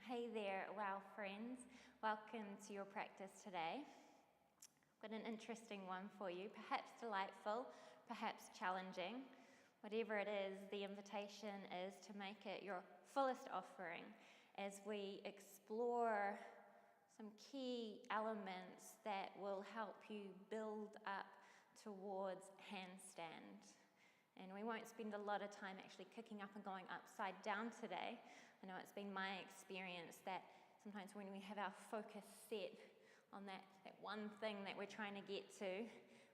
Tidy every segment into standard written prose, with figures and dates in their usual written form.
Hey there, wow friends. Welcome to your practice today. I've got an interesting one for you, perhaps delightful, perhaps challenging. Whatever it is, the invitation is to make it your fullest offering as we explore some key elements that will help you build up towards handstand. And we won't spend a lot of time actually kicking up and going upside down today. I know it's been my experience that sometimes when we have our focus set on that one thing that we're trying to get to,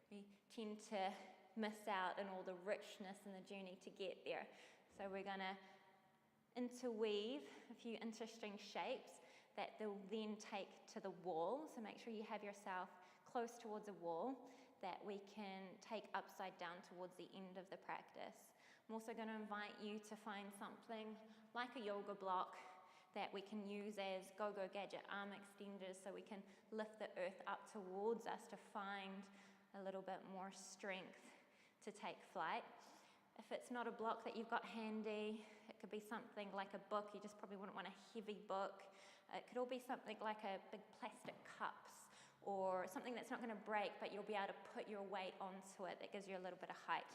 we tend to miss out on all the richness and the journey to get there. So we're going to interweave a few interesting shapes that they'll then take to the wall. So make sure you have yourself close towards a wall that we can take upside down towards the end of the practice. I'm also going to invite you to find something like a yoga block that we can use as go-go gadget arm extenders so we can lift the earth up towards us to find a little bit more strength to take flight. If it's not a block that you've got handy, it could be something like a book. You just probably wouldn't want a heavy book. It could all be something like a big plastic cups or something that's not going to break, but you'll be able to put your weight onto it. That gives you a little bit of height.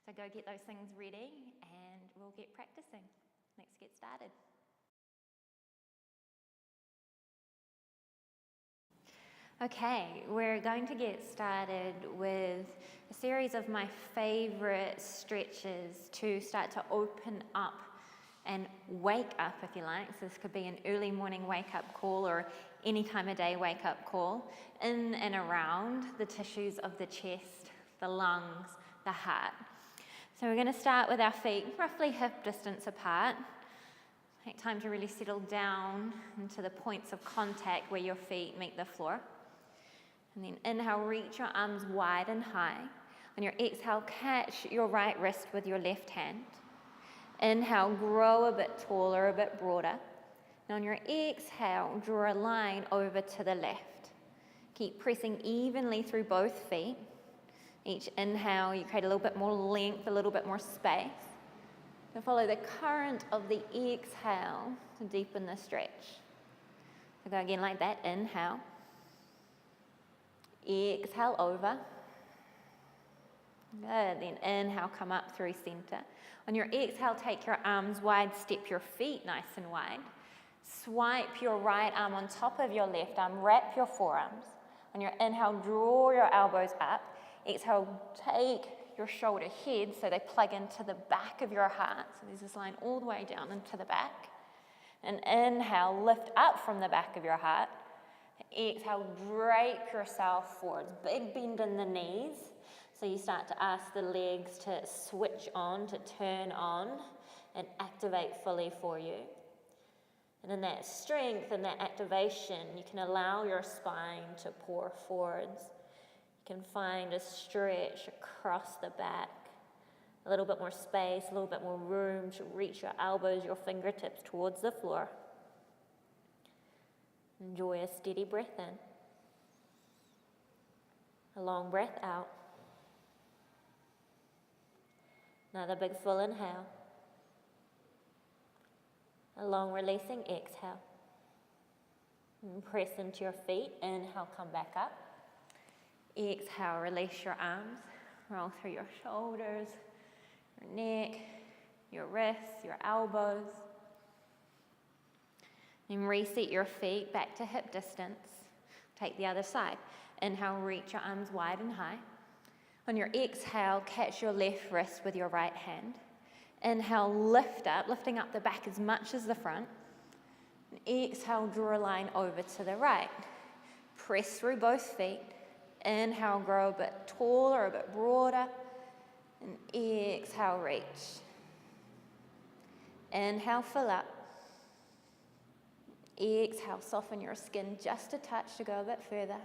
So go get those things ready and we'll get practicing. Let's get started. Okay, we're going to get started with a series of my favorite stretches to start to open up and wake up, if you like. So this could be an early morning wake-up call or any time of day wake-up call in and around the tissues of the chest, the lungs, the heart. So we're going to start with our feet roughly hip distance apart. Take time to really settle down into the points of contact where your feet meet the floor. And then inhale, reach your arms wide and high. On your exhale, catch your right wrist with your left hand. Inhale, grow a bit taller, a bit broader. And on your exhale, draw a line over to the left. Keep pressing evenly through both feet. Each inhale, you create a little bit more length, a little bit more space. And follow the current of the exhale to deepen the stretch. So go again like that, inhale. Exhale over. Good, then inhale, come up through center. On your exhale, take your arms wide, step your feet nice and wide. Swipe your right arm on top of your left arm, wrap your forearms. On your inhale, draw your elbows up. Exhale, take your shoulder head so they plug into the back of your heart. So there's this line all the way down into the back. And inhale, lift up from the back of your heart. Exhale, drape yourself forwards. Big bend in the knees. So you start to ask the legs to switch on, to turn on, and activate fully for you. And in that strength and that activation, you can allow your spine to pour forwards. You can find a stretch across the back. A little bit more space, a little bit more room to reach your elbows, your fingertips towards the floor. Enjoy a steady breath in. A long breath out. Another big full inhale. A long releasing exhale. And press into your feet. Inhale, come back up. Exhale, release your arms. Roll through your shoulders, your neck, your wrists, your elbows. And reset your feet back to hip distance. Take the other side. Inhale, reach your arms wide and high. On your exhale, catch your left wrist with your right hand. Inhale, lift up, lifting up the back as much as the front. And exhale, draw a line over to the right. Press through both feet. Inhale, grow a bit taller, a bit broader. And exhale, reach. Inhale, fill up. Exhale, soften your skin just a touch to go a bit further.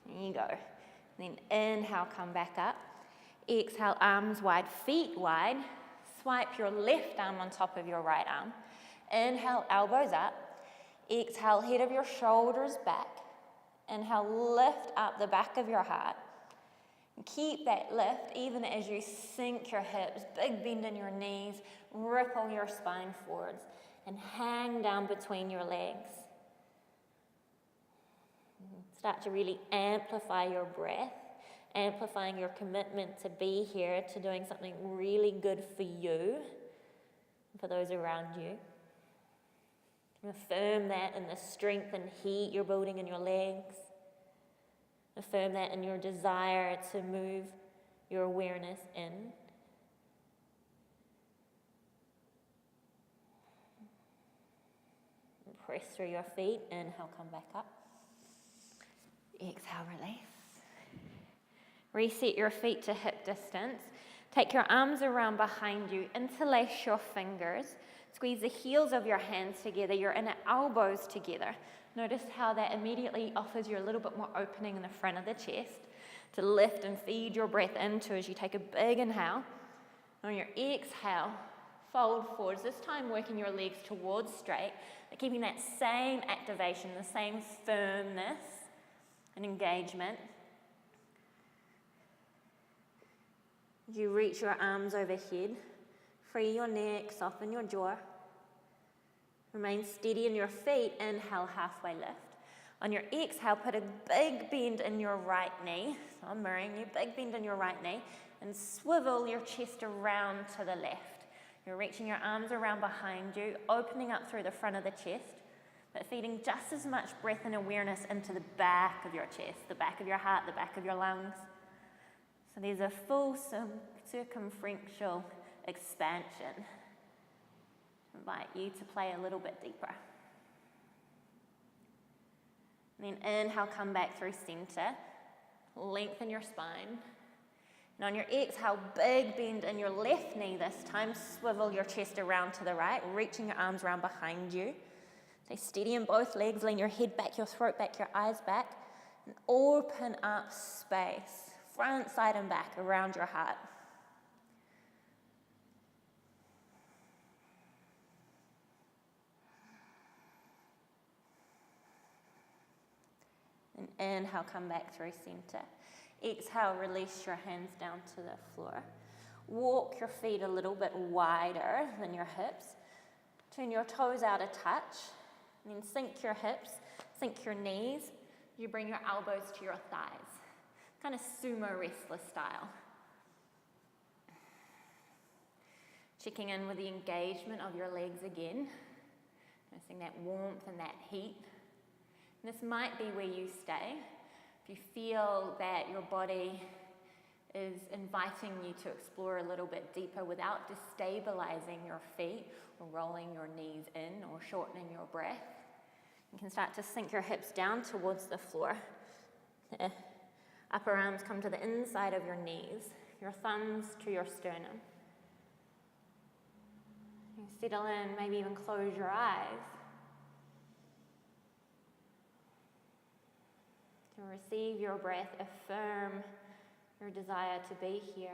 There you go. Then inhale, come back up. Exhale, arms wide, feet wide. Swipe your left arm on top of your right arm. Inhale, elbows up. Exhale, head of your shoulders back. Inhale, lift up the back of your heart. And keep that lift even as you sink your hips, big bend in your knees, ripple your spine forwards. and hang down between your legs. Start to really amplify your breath, amplifying your commitment to be here, to doing something really good for you, and for those around you. Affirm that in the strength and heat you're building in your legs. Affirm that in your desire to move your awareness in. Press through your feet. Inhale, come back up. Exhale, release. Reset your feet to hip distance. Take your arms around behind you. Interlace your fingers. Squeeze the heels of your hands together, your inner elbows together. Notice how that immediately offers you a little bit more opening in the front of the chest to lift and feed your breath into as you take a big inhale. On your exhale, fold forwards, this time working your legs towards straight, but keeping that same activation, the same firmness and engagement. You reach your arms overhead. Free your neck, soften your jaw. Remain steady in your feet. Inhale, halfway lift. On your exhale, put a big bend in your right knee. So I'm mirroring you, big bend in your right knee. And swivel your chest around to the left. You're reaching your arms around behind you, opening up through the front of the chest, but feeding just as much breath and awareness into the back of your chest, the back of your heart, the back of your lungs. So there's a full circumferential expansion. I invite you to play a little bit deeper. And then inhale, come back through center. Lengthen your spine. And on your exhale, big bend in your left knee this time. Swivel your chest around to the right, reaching your arms around behind you. Stay steady in both legs. Lean your head back, your throat back, your eyes back. And open up space, front, side, and back around your heart. And inhale, come back through center. Exhale, release your hands down to the floor. Walk your feet a little bit wider than your hips. Turn your toes out a touch. And then sink your hips, sink your knees. You bring your elbows to your thighs. Kind of sumo wrestler style. Checking in with the engagement of your legs again. Noticing that warmth and that heat. This might be where you stay. If you feel that your body is inviting you to explore a little bit deeper without destabilizing your feet or rolling your knees in or shortening your breath, you can start to sink your hips down towards the floor. The upper arms come to the inside of your knees, your thumbs to your sternum. You settle in, maybe even close your eyes. To receive your breath, affirm your desire to be here.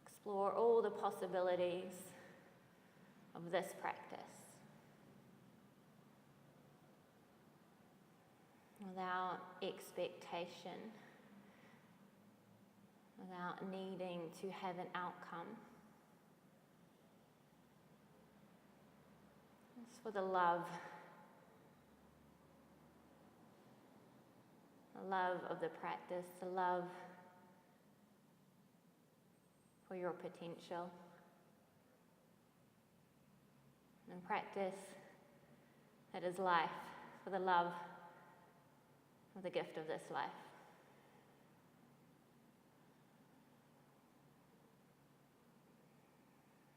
Explore all the possibilities of this practice without expectation, without needing to have an outcome. It's for the love of the practice, the love for your potential. And practice that is life, for the love of the gift of this life.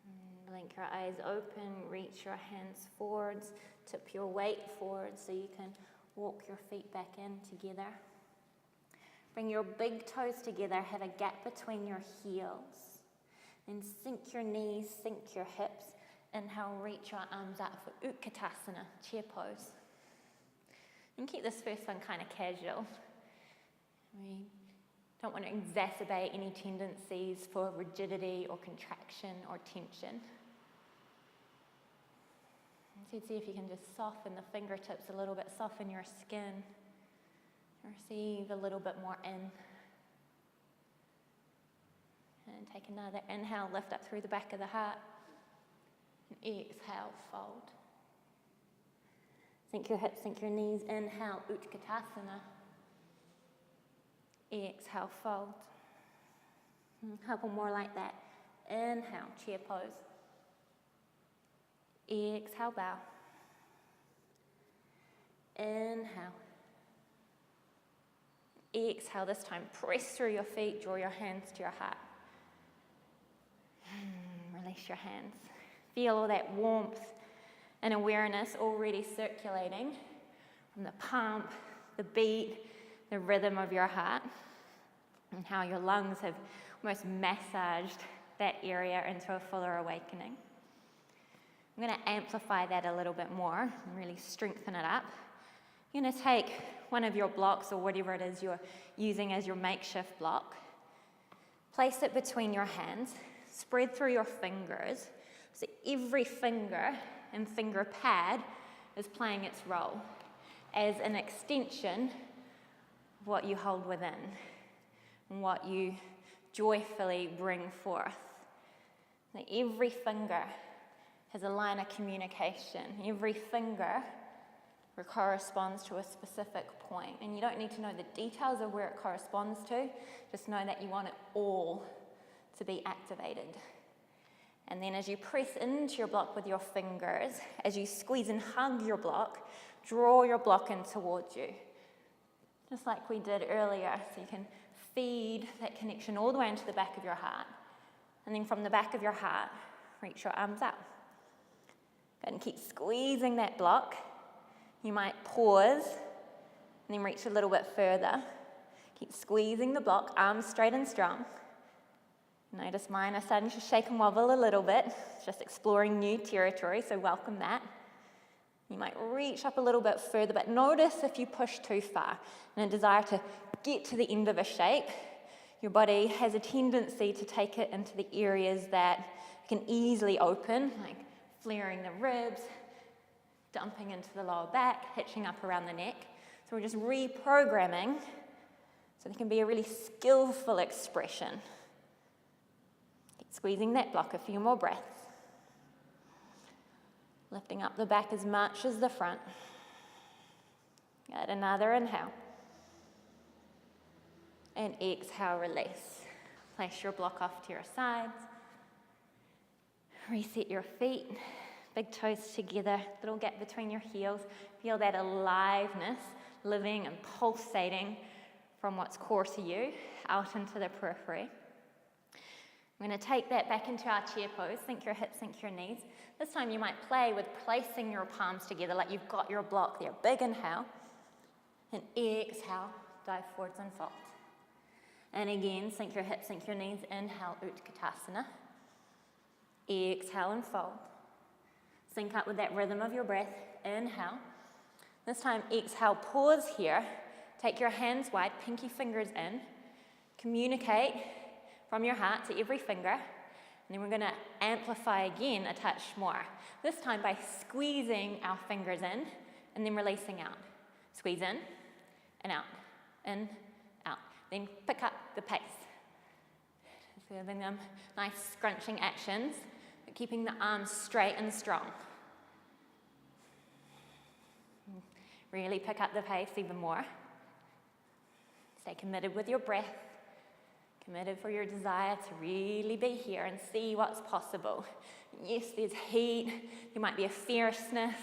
And blink your eyes open, reach your hands forwards, tip your weight forward so you can walk your feet back in together. Bring your big toes together, have a gap between your heels. Then sink your knees, sink your hips. Inhale, reach your arms out for Utkatasana, chair pose. And keep this first one kind of casual. We don't want to exacerbate any tendencies for rigidity or contraction or tension. So see if you can just soften the fingertips a little bit, soften your skin. Receive a little bit more in. And take another inhale, lift up through the back of the heart. Exhale, fold. Sink your hips, sink your knees. Inhale, Utkatasana. Exhale, fold. A couple more like that. Inhale, chair pose. Exhale, bow. Inhale. Exhale this time. Press through your feet, draw your hands to your heart. Release your hands. Feel all that warmth and awareness already circulating from the pump, the beat, the rhythm of your heart, and how your lungs have almost massaged that area into a fuller awakening. I'm going to amplify that a little bit more and really strengthen it up. You're going to take one of your blocks or whatever it is you're using as your makeshift block, place it between your hands, spread through your fingers, so every finger and finger pad is playing its role as an extension of what you hold within and what you joyfully bring forth. Now, every finger has a line of communication. Every finger corresponds to a specific point, and you don't need to know the details of where it corresponds to, just know that you want it all to be activated. And then as you press into your block with your fingers, as you squeeze and hug your block, draw your block in towards you, just like we did earlier, so you can feed that connection all the way into the back of your heart. And then from the back of your heart, reach your arms up. Go and keep squeezing that block. You might pause and then reach a little bit further. Keep squeezing the block, arms straight and strong. Notice mine are starting to shake and wobble a little bit. It's just exploring new territory, so welcome that. You might reach up a little bit further, but notice if you push too far and a desire to get to the end of a shape, your body has a tendency to take it into the areas that can easily open, like flaring the ribs, dumping into the lower back, hitching up around the neck. So we're just reprogramming so there can be a really skillful expression. Keep squeezing that block, a few more breaths. Lifting up the back as much as the front. Good, another inhale. And exhale, release. Place your block off to your sides. Reset your feet. Big toes together, little gap between your heels. Feel that aliveness, living and pulsating from what's core to you out into the periphery. I'm going to take that back into our chair pose. Sink your hips, sink your knees. This time you might play with placing your palms together like you've got your block there. Big inhale. And exhale, dive forwards and fold. And again, sink your hips, sink your knees. Inhale, Utkatasana. Exhale and fold. Sync up with that rhythm of your breath. Inhale. This time, exhale, pause here. Take your hands wide, pinky fingers in. Communicate from your heart to every finger. And then we're going to amplify again a touch more. This time by squeezing our fingers in and then releasing out. Squeeze in and out. In, out. Then pick up the pace. So giving them nice scrunching actions, but keeping the arms straight and strong. Really pick up the pace even more. Stay committed with your breath. Committed for your desire to really be here and see what's possible. Yes, there's heat. There might be a fierceness.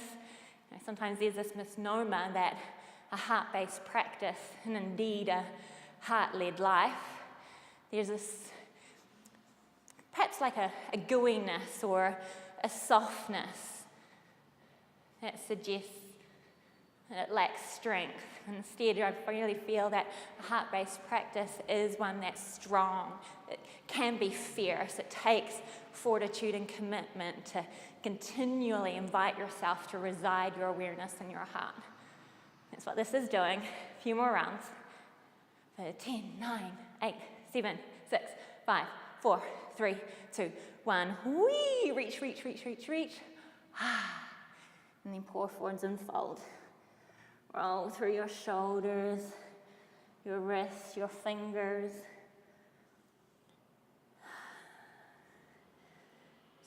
Sometimes there's this misnomer that a heart-based practice, and indeed a heart-led life, there's this perhaps like a gooiness or a softness that suggests that it lacks strength. Instead, I really feel that a heart-based practice is one that's strong. It can be fierce. It takes fortitude and commitment to continually invite yourself to reside your awareness in your heart. That's what this is doing. A few more rounds. 10, 9, 8, 7, 6, 5, 4, 3, 2, 1. Whee! Reach, reach, reach, reach, reach. And then pour forwards and fold. Roll through your shoulders, your wrists, your fingers.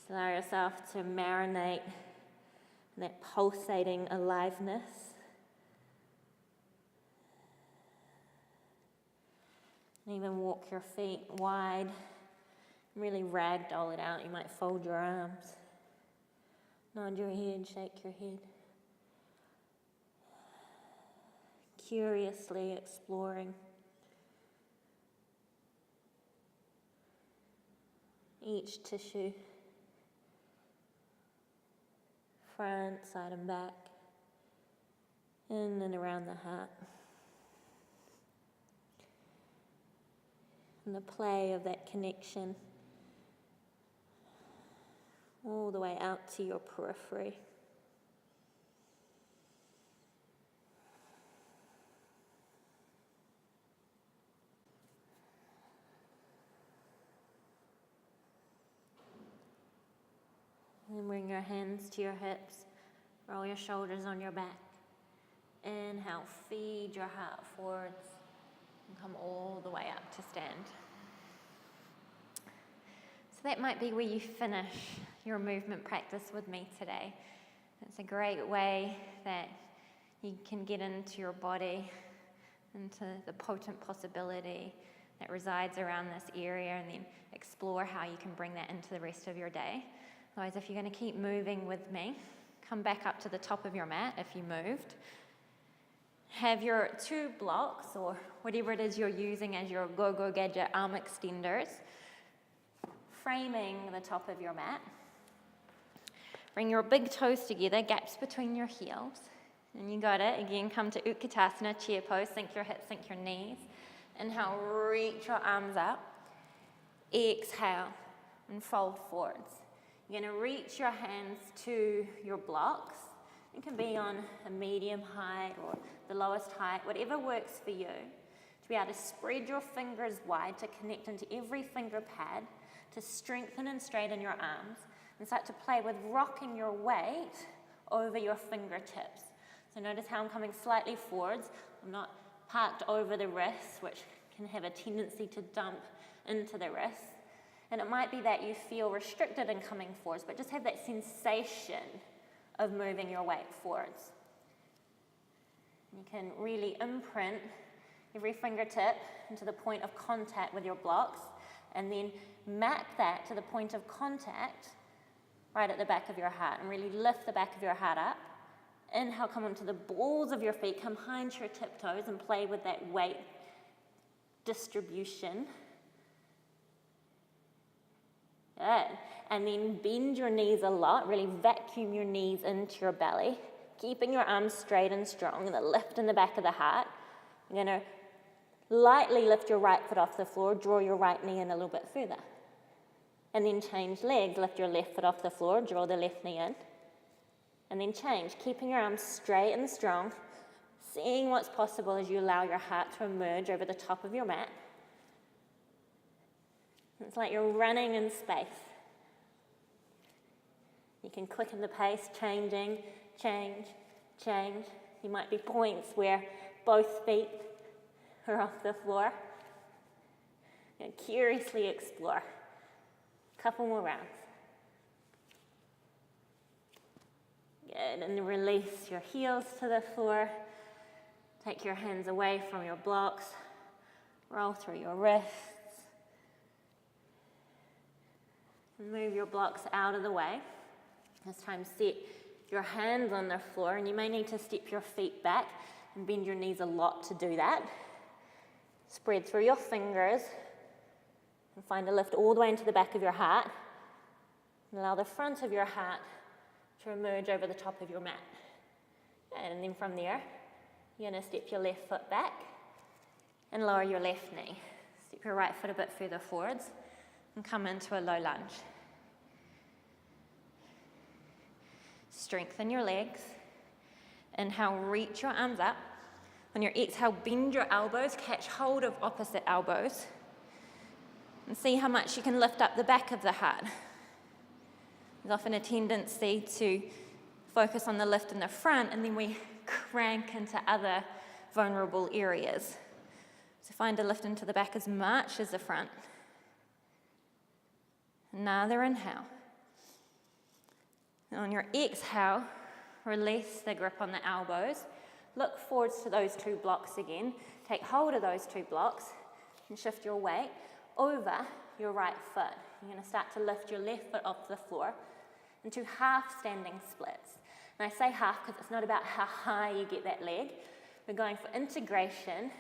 Just allow yourself to marinate in that pulsating aliveness. And even walk your feet wide. Really ragdoll it out. You might fold your arms. Nod your head, shake your head. Curiously exploring each tissue, front, side and back, in and around the heart. And the play of that connection all the way out to your periphery. And bring your hands to your hips, roll your shoulders on your back. Inhale, feed your heart forwards, and come all the way up to stand. So that might be where you finish your movement practice with me today. It's a great way that you can get into your body, into the potent possibility that resides around this area, and then explore how you can bring that into the rest of your day. Otherwise, if you're going to keep moving with me, come back up to the top of your mat if you moved. Have your 2 blocks, or whatever it is you're using as your go-go gadget arm extenders, framing the top of your mat. Bring your big toes together, gaps between your heels. And you got it. Again, come to Utkatasana, chair pose. Sink your hips, sink your knees. Inhale, reach your arms up. Exhale, and fold forwards. You're going to reach your hands to your blocks. It can be on a medium height or the lowest height, whatever works for you. To be able to spread your fingers wide, to connect into every finger pad, to strengthen and straighten your arms, and start to play with rocking your weight over your fingertips. So notice how I'm coming slightly forwards. I'm not parked over the wrists, which can have a tendency to dump into the wrists. And it might be that you feel restricted in coming forwards, but just have that sensation of moving your weight forwards. You can really imprint every fingertip into the point of contact with your blocks, and then map that to the point of contact right at the back of your heart, and really lift the back of your heart up. Inhale, come onto the balls of your feet, come behind your tiptoes and play with that weight distribution. Good. And then bend your knees a lot, really vacuum your knees into your belly, keeping your arms straight and strong, and the lift in the back of the heart. You're going to lightly lift your right foot off the floor, draw your right knee in a little bit further. And then change legs, lift your left foot off the floor, draw the left knee in. And then change, keeping your arms straight and strong, seeing what's possible as you allow your heart to emerge over the top of your mat. It's like you're running in space. You can quicken the pace, changing, change, change. There might be points where both feet are off the floor. Curiously explore. A couple more rounds. Good, and release your heels to the floor. Take your hands away from your blocks. Roll through your wrists. And move your blocks out of the way. This time set your hands on the floor, and you may need to step your feet back and bend your knees a lot to do that. Spread through your fingers and find a lift all the way into the back of your heart. And allow the front of your heart to emerge over the top of your mat. And then from there, you're going to step your left foot back and lower your left knee. Step your right foot a bit further forwards and come into a low lunge. Strengthen your legs. Inhale, reach your arms up. On your exhale, bend your elbows, catch hold of opposite elbows, and see how much you can lift up the back of the heart. There's often a tendency to focus on the lift in the front, and then we crank into other vulnerable areas. So find a lift into the back as much as the front. Another inhale. And on your exhale, release the grip on the elbows. Look forwards to those 2 blocks again. Take hold of those 2 blocks and shift your weight over your right foot. You're going to start to lift your left foot off the floor into half standing splits. And I say half because it's not about how high you get that leg. We're going for integration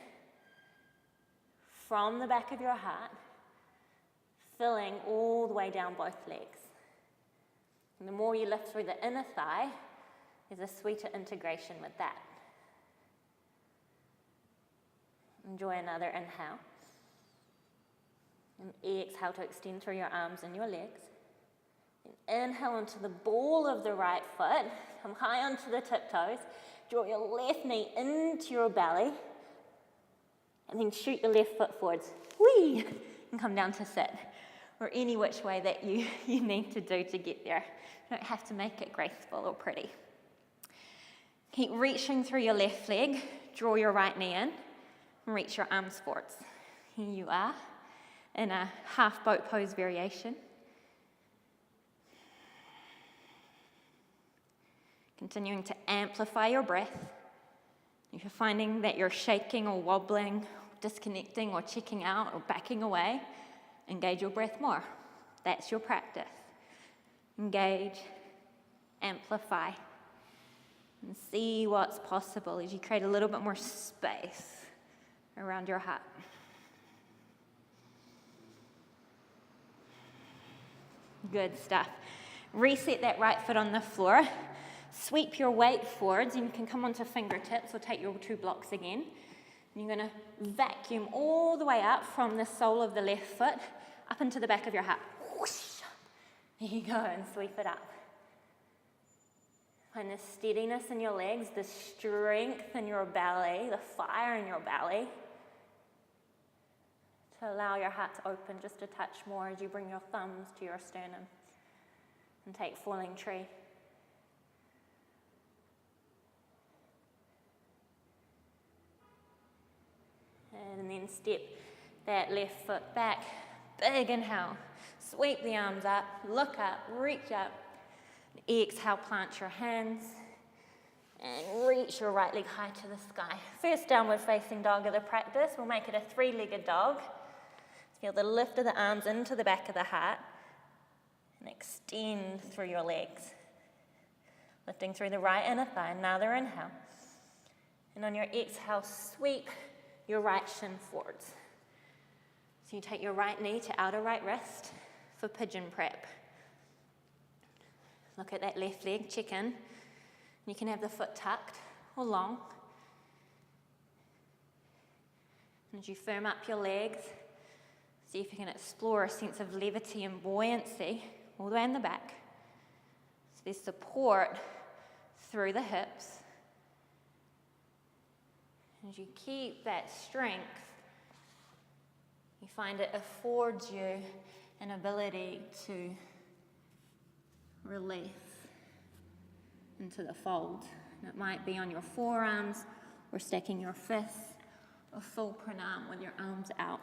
from the back of your heart, filling all the way down both legs. And the more you lift through the inner thigh, there's a sweeter integration with that. Enjoy another inhale. And exhale to extend through your arms and your legs. And inhale onto the ball of the right foot. Come high onto the tiptoes. Draw your left knee into your belly. And then shoot your left foot forwards. Whee! And come down to sit. Or any which way that you need to do to get there. You don't have to make it graceful or pretty. Keep reaching through your left leg. Draw your right knee in. And reach your arms forwards. Here you are in a half boat pose variation. Continuing to amplify your breath. If you're finding that you're shaking or wobbling, disconnecting or checking out or backing away, engage your breath more. That's your practice. Engage, amplify, and see what's possible as you create a little bit more space around your heart. Good stuff. Reset that right foot on the floor. Sweep your weight forwards, and you can come onto fingertips or take your 2 blocks again. And you're going to vacuum all the way up from the sole of the left foot up into the back of your heart. Whoosh. There you go, and sweep it up. Find the steadiness in your legs, the strength in your belly, the fire in your belly, to allow your heart to open just a touch more as you bring your thumbs to your sternum and take falling tree. And then step that left foot back. Big inhale. Sweep the arms up, look up, reach up. Exhale, plant your hands and reach your right leg high to the sky. First downward facing dog of the practice. We'll make it a 3-legged dog. Feel the lift of the arms into the back of the heart and extend through your legs. Lifting through the right inner thigh, another inhale. And on your exhale, sweep your right shin forwards. So you take your right knee to outer right wrist for pigeon prep. Look at that left leg, check in. You can have the foot tucked or long. And as you firm up your legs, see if you can explore a sense of levity and buoyancy all the way in the back. So there's support through the hips. As you keep that strength, you find it affords you an ability to release into the fold. And it might be on your forearms or stacking your fists, or full pranam with your arms out.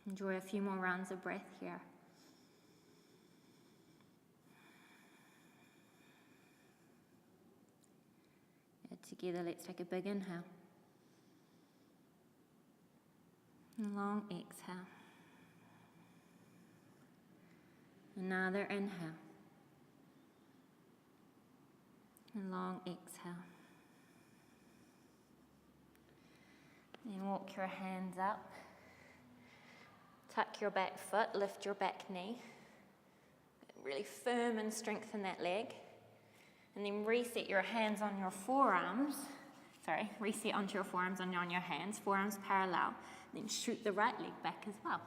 Enjoy a few more rounds of breath here. Together, let's take a big inhale. And long exhale. Another inhale. And long exhale. Then walk your hands up. Tuck your back foot, lift your back knee. Really firm and strengthen that leg. And then reset your hands on your forearms. Reset onto your forearms and on your hands. Forearms parallel. Then shoot the right leg back as well.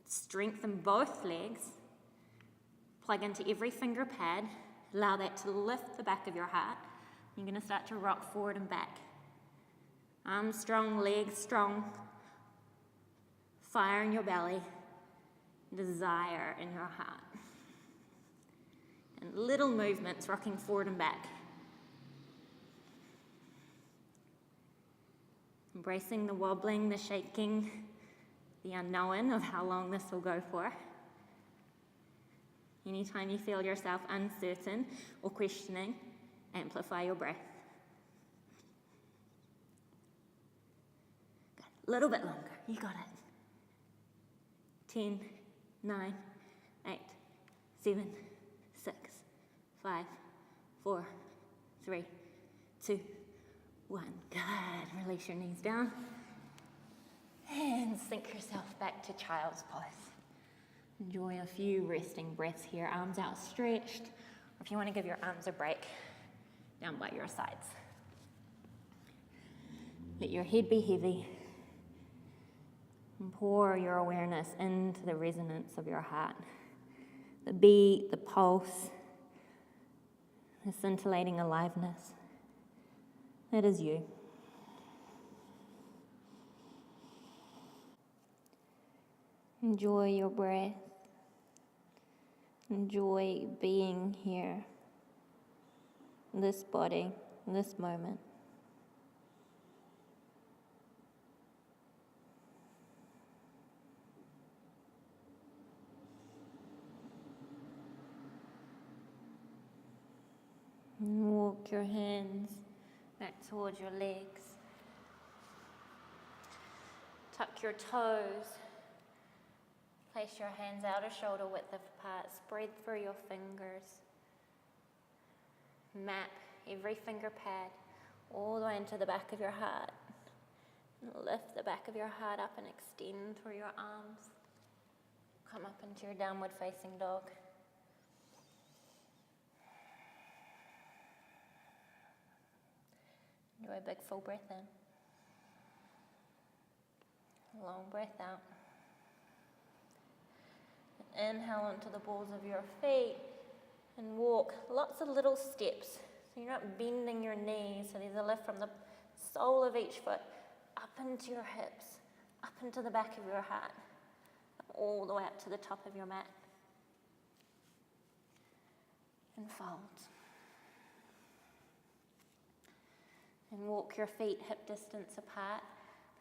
Strengthen both legs. Plug into every finger pad. Allow that to lift the back of your heart. You're going to start to rock forward and back. Arms strong, legs strong. Fire in your belly. Desire in your heart. And little movements rocking forward and back. Embracing the wobbling, the shaking, the unknown of how long this will go for. Anytime you feel yourself uncertain or questioning, amplify your breath. Good. A little bit longer, you got it. 10, 9, 8, 7, 6, 5, 4, 3, 2, 1. Good. Release your knees down. And sink yourself back to child's pose. Enjoy a few resting breaths here, arms outstretched, or if you want to give your arms a break, down by your sides. Let your head be heavy, and pour your awareness into the resonance of your heart. The beat, the pulse, the scintillating aliveness. That is you. Enjoy your breath. Enjoy being here, this body, this moment. And walk your hands back towards your legs. Tuck your toes. Place your hands out a shoulder width apart. Spread through your fingers. Map every finger pad all the way into the back of your heart. And lift the back of your heart up and extend through your arms. Come up into your downward facing dog. Do a big full breath in. Long breath out. Inhale onto the balls of your feet and walk lots of little steps. So you're not bending your knees. So there's a lift from the sole of each foot up into your hips, up into the back of your heart, all the way up to the top of your mat. And fold. And walk your feet hip distance apart.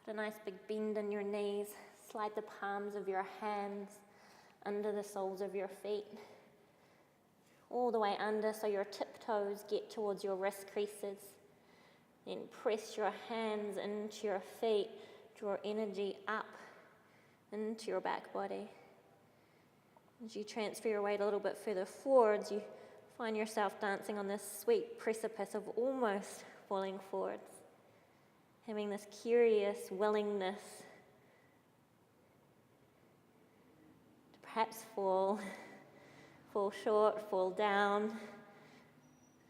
Put a nice big bend in your knees. Slide the palms of your hands under the soles of your feet. All the way under so your tiptoes get towards your wrist creases. Then press your hands into your feet. Draw energy up into your back body. As you transfer your weight a little bit further forwards, you find yourself dancing on this sweet precipice of almost falling forwards, having this curious willingness to perhaps fall short, fall down,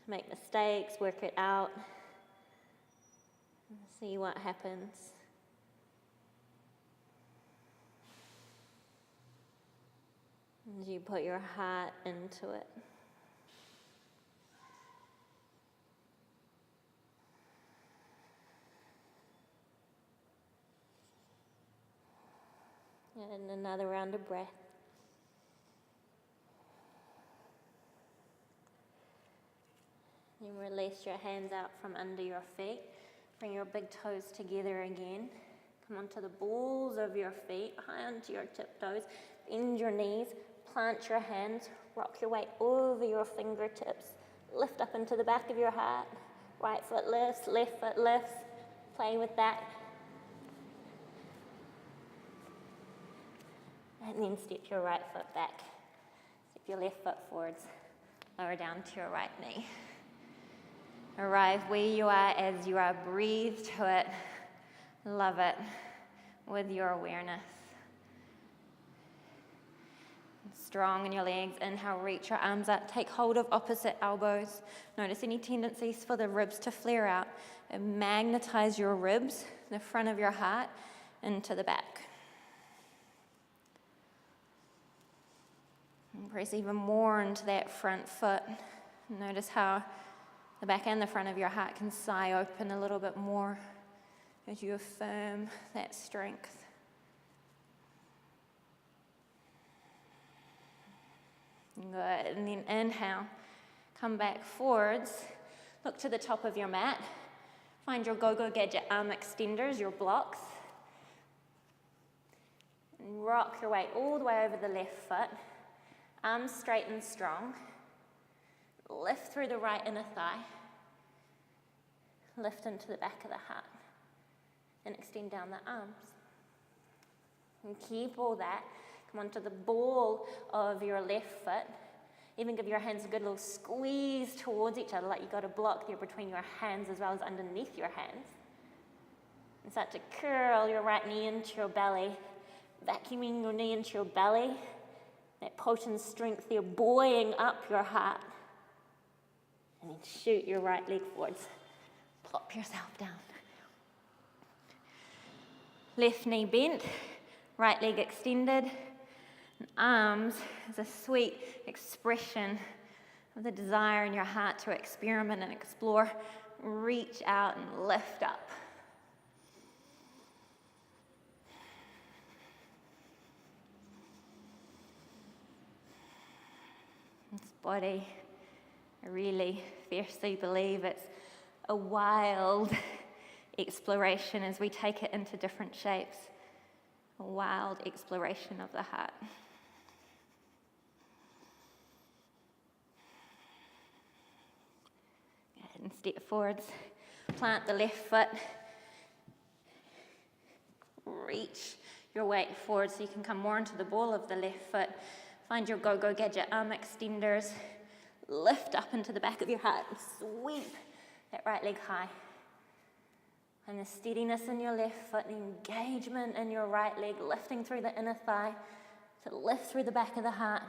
make mistakes, work it out, and see what happens. As you put your heart into it. And another round of breath. Then release your hands out from under your feet. Bring your big toes together again. Come onto the balls of your feet, high onto your tiptoes. Bend your knees, plant your hands, rock your weight over your fingertips. Lift up into the back of your heart. Right foot lifts, left foot lifts. Play with that. And then step your right foot back. Step your left foot forwards. Lower down to your right knee. Arrive where you are as you are. Breathe to it. Love it with your awareness. Strong in your legs. Inhale, reach your arms up. Take hold of opposite elbows. Notice any tendencies for the ribs to flare out. And magnetize your ribs, the front of your heart, into the back. And press even more into that front foot. Notice how the back and the front of your heart can sigh open a little bit more as you affirm that strength. Good. And then inhale. Come back forwards. Look to the top of your mat. Find your go-go gadget arm extenders, your blocks. And rock your weight all the way over the left foot. Arms straight and strong. Lift through the right inner thigh. Lift into the back of the heart. And extend down the arms. And keep all that. Come onto the ball of your left foot. Even give your hands a good little squeeze towards each other, like you've got a block there between your hands as well as underneath your hands. And start to curl your right knee into your belly, vacuuming your knee into your belly. That potent strength there, buoying up your heart. And then shoot your right leg forwards. Plop yourself down. Left knee bent, right leg extended. And arms is a sweet expression of the desire in your heart to experiment and explore. Reach out and lift up. This body, I really fiercely believe it's a wild exploration as we take it into different shapes. A wild exploration of the heart. Go ahead and step forwards. Plant the left foot. Reach your weight forward so you can come more into the ball of the left foot. Find your go-go gadget arm extenders. Lift up into the back of your heart and sweep that right leg high. And the steadiness in your left foot, the engagement in your right leg, lifting through the inner thigh, to lift through the back of the heart,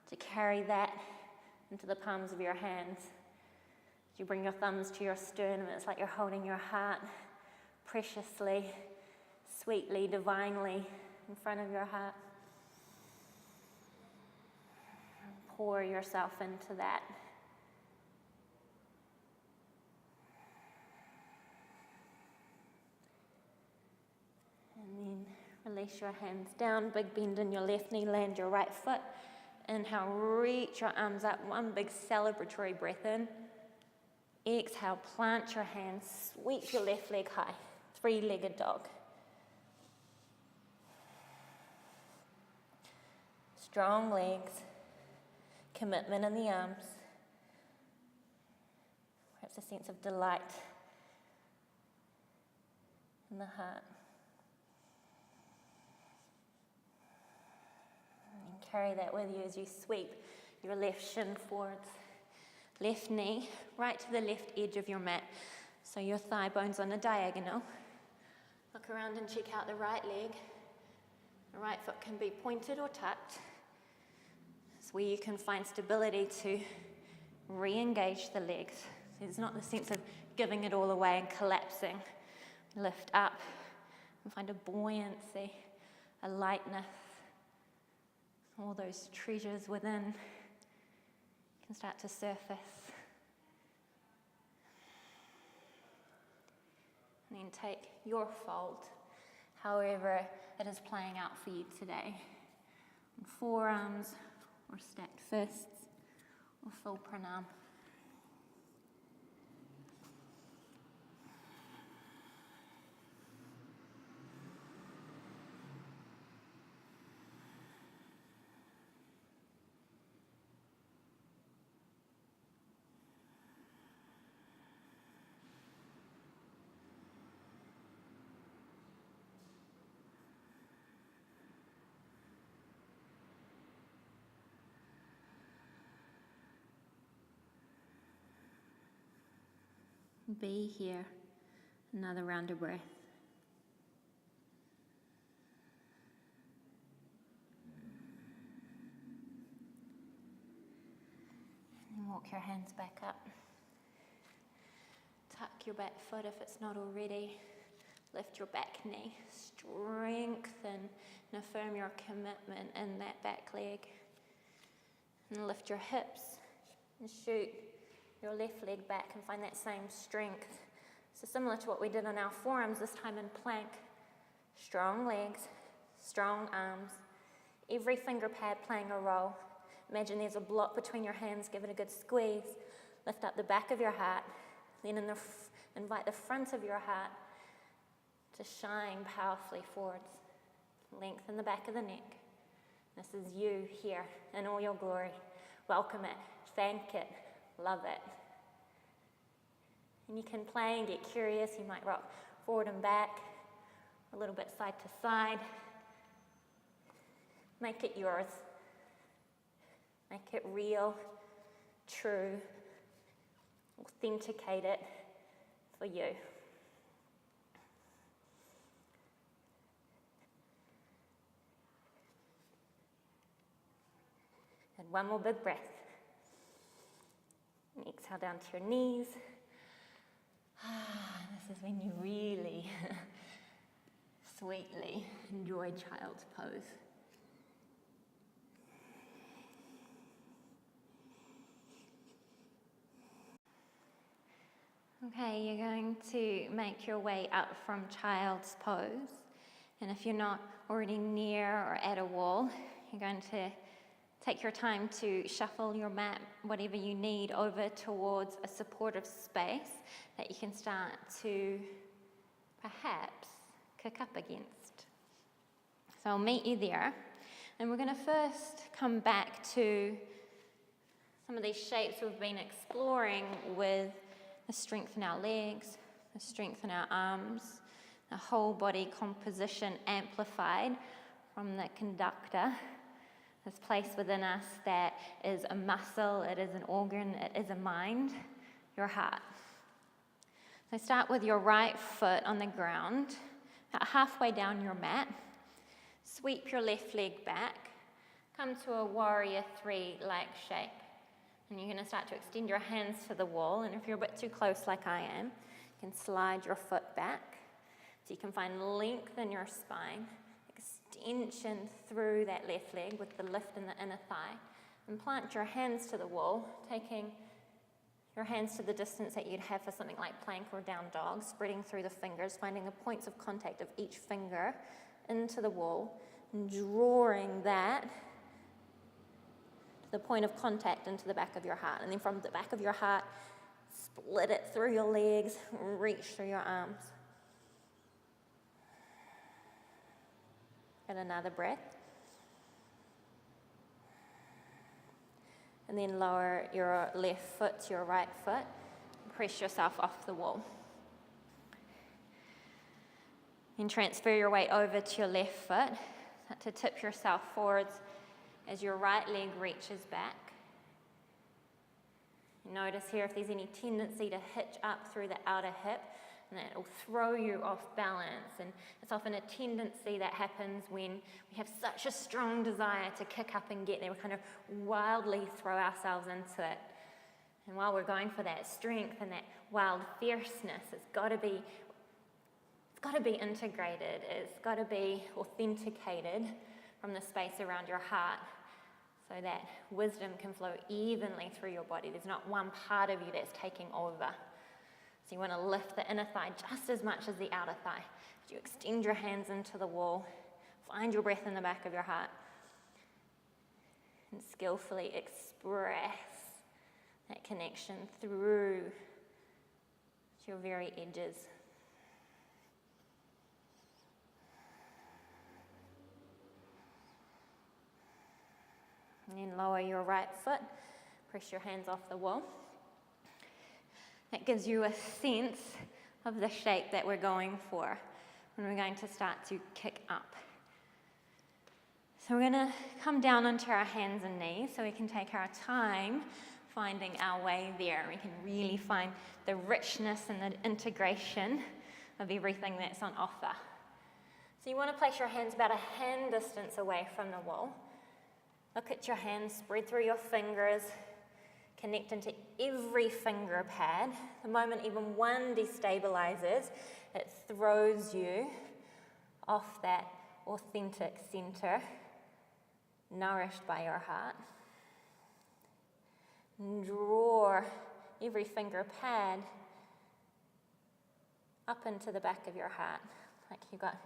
to carry that into the palms of your hands. As you bring your thumbs to your sternum, it's like you're holding your heart preciously, sweetly, divinely in front of your heart. And pour yourself into that. And then release your hands down, big bend in your left knee, land your right foot. Inhale, reach your arms up, one big celebratory breath in. Exhale, plant your hands, sweep your left leg high, three-legged dog. Strong legs, commitment in the arms. Perhaps a sense of delight in the heart. And carry that with you as you sweep your left shin forwards. Left knee right to the left edge of your mat. So your thigh bone's on a diagonal. Look around and check out the right leg. The right foot can be pointed or tucked. It's where you can find stability to re-engage the legs. So there's not the sense of giving it all away and collapsing. Lift up and find a buoyancy, a lightness. All those treasures within can start to surface. And then take your fold, however it is playing out for you today. On forearms, or stacked fists, or full pranam. Be here. Another round of breath. And walk your hands back up. Tuck your back foot if it's not already. Lift your back knee. Strengthen and affirm your commitment in that back leg. And lift your hips and shoot your left leg back and find that same strength. So similar to what we did on our forearms, this time in plank. Strong legs, strong arms, every finger pad playing a role. Imagine there's a block between your hands, give it a good squeeze. Lift up the back of your heart, then invite the front of your heart to shine powerfully forwards. Lengthen the back of the neck. This is you here in all your glory. Welcome it, thank it, love it. And you can play and get curious. You might rock forward and back, a little bit side to side. Make it yours. Make it real, true. Authenticate it for you. And one more big breath. And exhale down to your knees. This is when you really sweetly enjoy child's pose. Okay, you're going to make your way up from child's pose. And if you're not already near or at a wall, you're going to take your time to shuffle your mat, whatever you need, over towards a supportive space that you can start to perhaps kick up against. So I'll meet you there. And we're going to first come back to some of these shapes we've been exploring with the strength in our legs, the strength in our arms, the whole body composition amplified from the conductor, this place within us that is a muscle, it is an organ, it is a mind, your heart. So start with your right foot on the ground, about halfway down your mat. Sweep your left leg back, come to a warrior three-like shape. And you're going to start to extend your hands to the wall. And if you're a bit too close like I am, you can slide your foot back. So you can find length in your spine, extension through that left leg with the lift in the inner thigh. And plant your hands to the wall, taking your hands to the distance that you'd have for something like plank or down dog, spreading through the fingers, finding the points of contact of each finger into the wall, and drawing that the point of contact into the back of your heart. And then from the back of your heart, split it through your legs, reach through your arms. And another breath. And then lower your left foot to your right foot. Press yourself off the wall. Then transfer your weight over to your left foot. Start to tip yourself forwards as your right leg reaches back. Notice here if there's any tendency to hitch up through the outer hip, and that will throw you off balance. And it's often a tendency that happens when we have such a strong desire to kick up and get there. We kind of wildly throw ourselves into it. And while we're going for that strength and that wild fierceness, it's got to be integrated. It's got to be authenticated from the space around your heart so that wisdom can flow evenly through your body. There's not one part of you that's taking over. So you want to lift the inner thigh just as much as the outer thigh. As you extend your hands into the wall, find your breath in the back of your heart, and skillfully express that connection through to your very edges. And then lower your right foot, press your hands off the wall. That gives you a sense of the shape that we're going for when we're going to start to kick up. So we're going to come down onto our hands and knees so we can take our time finding our way there. We can really find the richness and the integration of everything that's on offer. So you want to place your hands about a hand distance away from the wall. Look at your hands, spread through your fingers, connect into every finger pad. The moment even one destabilizes, it throws you off that authentic center, nourished by your heart. And draw every finger pad up into the back of your heart, like you've got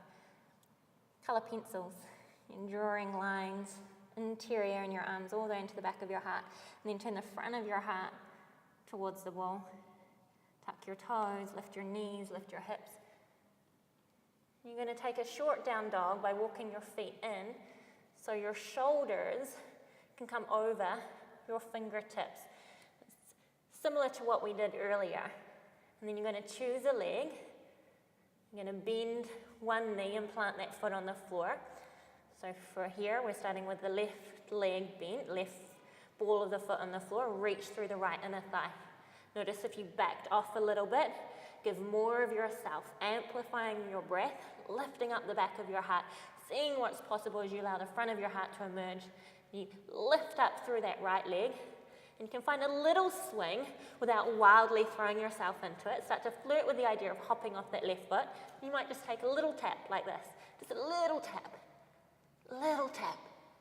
colour pencils and drawing lines interior in your arms all the way into the back of your heart, and then turn the front of your heart towards the wall. Tuck your toes, lift your knees, lift your hips. You're going to take a short down dog by walking your feet in so your shoulders can come over your fingertips. It's similar to what we did earlier. And then you're going to choose a leg. You're going to bend one knee and plant that foot on the floor. So for here, we're starting with the left leg bent, left ball of the foot on the floor, reach through the right inner thigh. Notice if you backed off a little bit, give more of yourself, amplifying your breath, lifting up the back of your heart, seeing what's possible as you allow the front of your heart to emerge. You lift up through that right leg, and you can find a little swing without wildly throwing yourself into it. Start to flirt with the idea of hopping off that left foot. You might just take a little tap like this, just a little tap,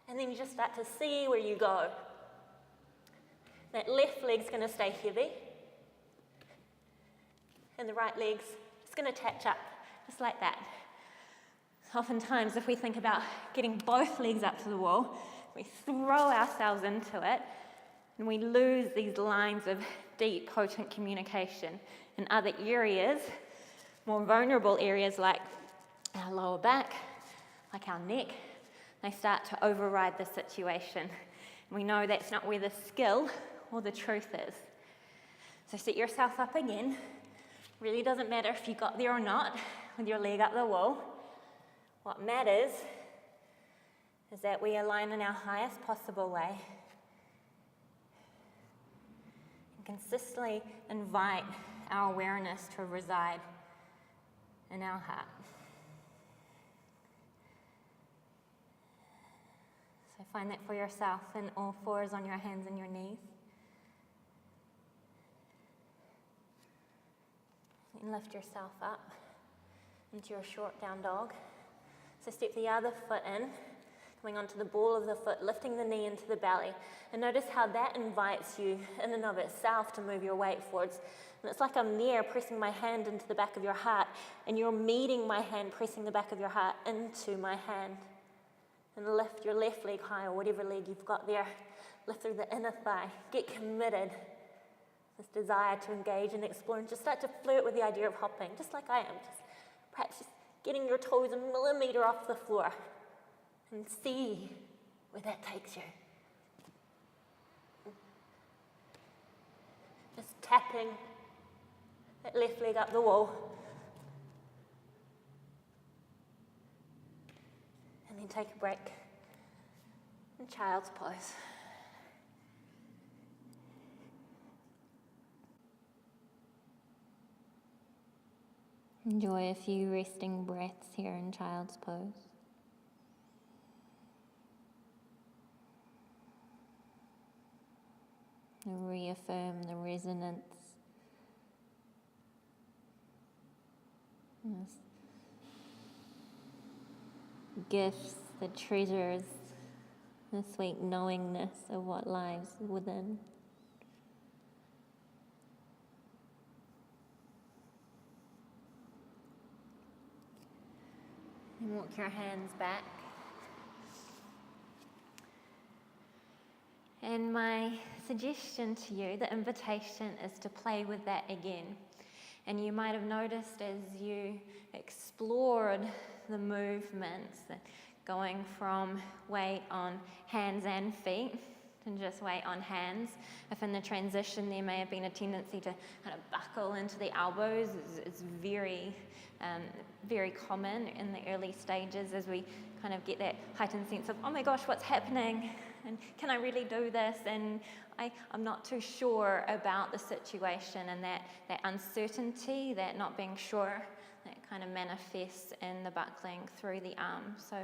and then you just start to see where you go. That left leg's going to stay heavy, and the right leg's just going to attach up, just like that. Oftentimes, if we think about getting both legs up to the wall, we throw ourselves into it, and we lose these lines of deep, potent communication. In other areas, more vulnerable areas like our lower back, like our neck, they start to override the situation. And we know that's not where the skill or the truth is. So set yourself up again. Really doesn't matter if you got there or not with your leg up the wall. What matters is that we align in our highest possible way and consistently invite our awareness to reside in our heart. So find that for yourself in all fours on your hands and your knees. And lift yourself up into your short down dog. So step the other foot in, coming onto the ball of the foot, lifting the knee into the belly. And notice how that invites you in and of itself to move your weight forwards. And it's like I'm there pressing my hand into the back of your heart, and you're meeting my hand, pressing the back of your heart into my hand. And lift your left leg high, or whatever leg you've got there. Lift through the inner thigh. Get committed. This desire to engage and explore, and just start to flirt with the idea of hopping, just like I am. Perhaps just getting your toes a millimeter off the floor, and see where that takes you. Just tapping that left leg up the wall. And then take a break. And child's pose. Enjoy a few resting breaths here in child's pose. And reaffirm the resonance. Yes. Gifts, the treasures, the sweet knowingness of what lies within. And walk your hands back. And my suggestion to you, the invitation, is to play with that again. And you might have noticed as you explored the movements, that going from weight on hands and feet and just weight on hands. If in the transition there may have been a tendency to kind of buckle into the elbows, it's very common in the early stages as we kind of get that heightened sense of, oh my gosh, what's happening? And can I really do this? And I'm not too sure about the situation, and that uncertainty, that not being sure, that kind of manifests in the buckling through the arm. So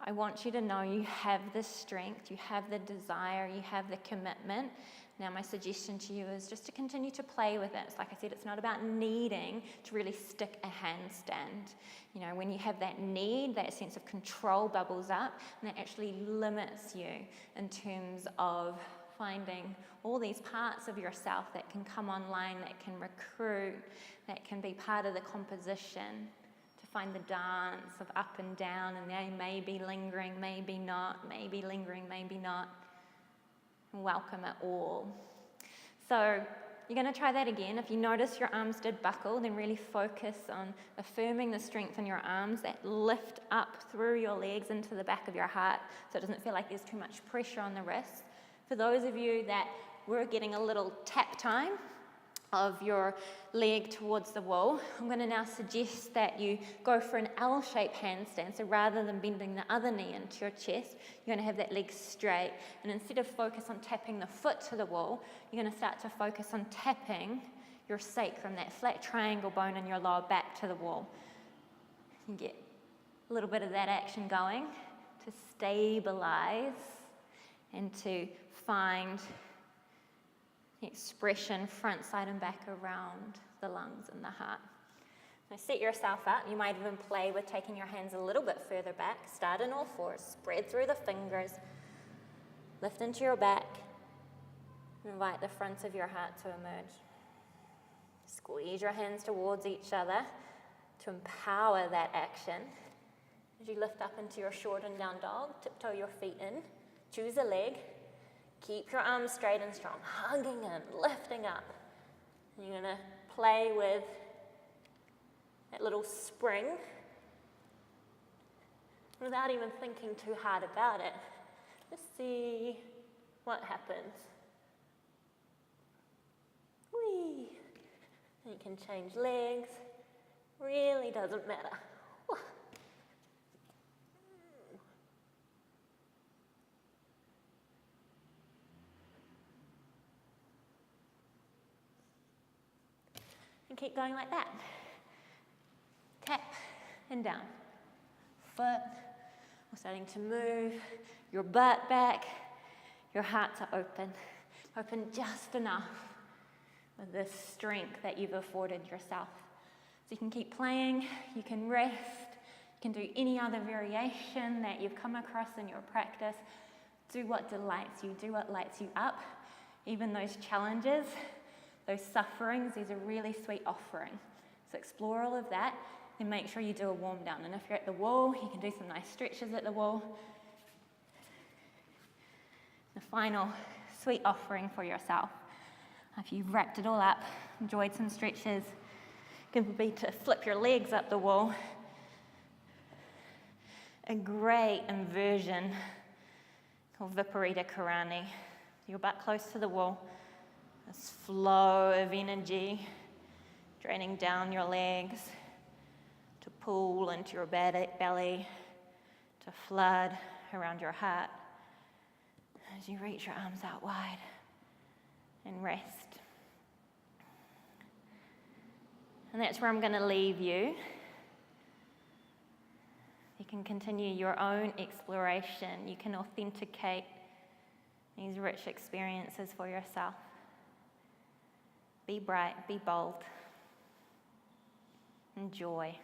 I want you to know you have the strength, you have the desire, you have the commitment. Now my suggestion to you is just to continue to play with it. Like I said, it's not about needing to really stick a handstand. You know, when you have that need, that sense of control bubbles up, and that actually limits you in terms of finding all these parts of yourself that can come online, that can recruit, that can be part of the composition, to find the dance of up and down, and they may be lingering, maybe not, maybe lingering, maybe not. Welcome it all. So you're going to try that again. If you notice your arms did buckle, then really focus on affirming the strength in your arms that lift up through your legs into the back of your heart so it doesn't feel like there's too much pressure on the wrists. For those of you that were getting a little tap time of your leg towards the wall, I'm going to now suggest that you go for an L-shaped handstand. So rather than bending the other knee into your chest, you're going to have that leg straight. And instead of focus on tapping the foot to the wall, you're going to start to focus on tapping your sacrum, that flat triangle bone in your lower back, to the wall. You get a little bit of that action going to stabilize and to find expression front, side and back around the lungs and the heart. So set yourself up. You might even play with taking your hands a little bit further back. Start in all fours, spread through the fingers, lift into your back, and invite the front of your heart to emerge. Squeeze your hands towards each other to empower that action. As you lift up into your shortened down dog, tiptoe your feet in, choose a leg. Keep your arms straight and strong, hugging in, lifting up. And you're going to play with that little spring without even thinking too hard about it. Just see what happens. Whee! And you can change legs. Really doesn't matter. And keep going like that. Tap and down. Foot, we're starting to move. Your butt back. Your hearts are open. Open just enough with this strength that you've afforded yourself. So you can keep playing, you can rest, you can do any other variation that you've come across in your practice. Do what delights you, do what lights you up. Even those challenges, those sufferings, there's a really sweet offering. So explore all of that, then make sure you do a warm down. And if you're at the wall, you can do some nice stretches at the wall. The final sweet offering for yourself, after you've wrapped it all up, enjoyed some stretches, could be to flip your legs up the wall. A great inversion called Viparita Karani. Your butt close to the wall. This flow of energy draining down your legs to pool into your belly, to flood around your heart as you reach your arms out wide and rest. And that's where I'm going to leave you. You can continue your own exploration. You can authenticate these rich experiences for yourself. Be bright, be bold. Enjoy.